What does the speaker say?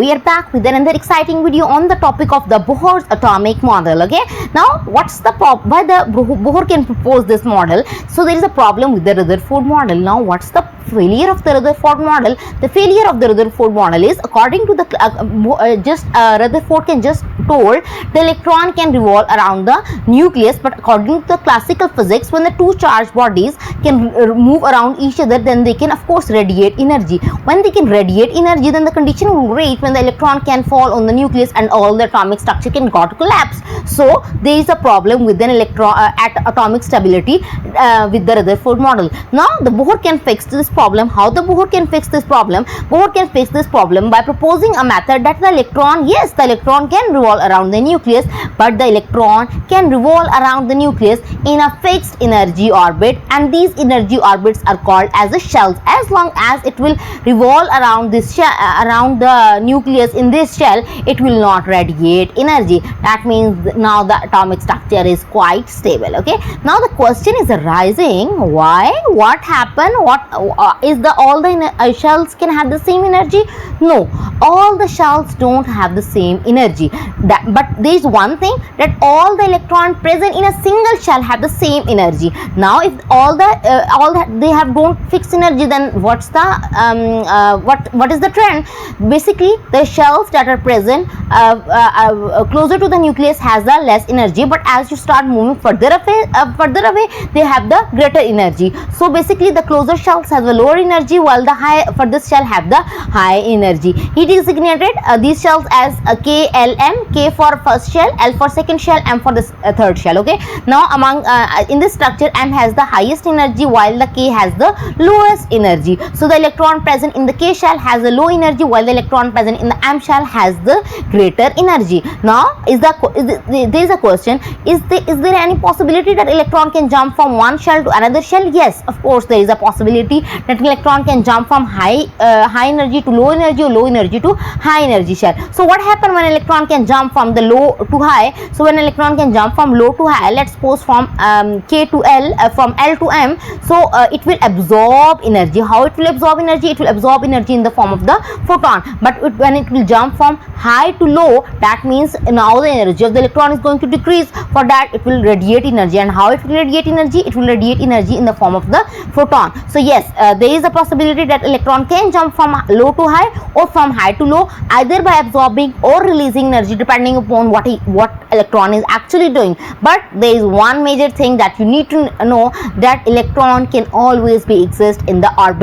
we are back with another exciting video on the topic of the Bohr's atomic model. Okay, now what's the why the Bohr can propose this model? So there is a problem with the Rutherford model. Now what's the failure of the Rutherford model? The failure of the Rutherford model is, according to the Rutherford can just told the electron can revolve around the nucleus, but according to the classical physics, when the two charged bodies can move around each other, then they can of course radiate energy. When they can radiate energy, then the condition will reach when the electron can fall on the nucleus and all the atomic structure can go to collapse. So there is a problem with an electron at atomic stability with the Rutherford model. Now the Bohr can fix this problem. How the Bohr can fix this problem? Bohr can fix this problem by proposing a method that the electron, yes, the electron can revolve around the nucleus, but the electron can revolve around the nucleus in a fixed energy orbit, and these energy orbits are called as the shells. As long as it will revolve around this shell, around the nucleus in this shell, it will not radiate energy. That means now the atomic structure is quite stable. Okay, now the question is arising, why, what happened, what is the all the shells can have the same energy? No, all the shells don't have the same energy. But there is one thing, that all the electrons present in a single shell have the same energy. Now if all that they have don't fixed energy, then what's the what is the trend? Basically the shells that are present closer to the nucleus has the less energy, but as you start moving further away they have the greater energy. So basically the closer shells have the lower energy, while the furthest shell have the high energy. He designated these shells as K, L, M. K for first shell, L for second shell, M for the third shell. Okay, now among in this structure, M has the highest energy while the K has the lowest energy. So the electron present in the K shell has the low energy, while the electron present in the M shell has the greater energy. Now there is a question, is there any possibility that electron can jump from one shell to another shell? Yes, of course there is a possibility that electron can jump from high energy to low energy, or low energy to high energy shell. So what happens when electron can jump from the low to high? So when electron can jump from low to high, let's suppose from K to L, from L to M, so it will absorb energy. How it will absorb energy? It will absorb energy in the form of the photon. But when it will jump from high to low, that means now the energy of the electron is going to decrease. For that it will radiate energy. And how it will radiate energy? It will radiate energy in the form of the photon. So yes, there is a possibility that electron can jump from low to high or from high to low, either by absorbing or releasing energy, depending upon what electron is actually doing. But there is one major thing that you need to know, that electron can always be exist in the orbits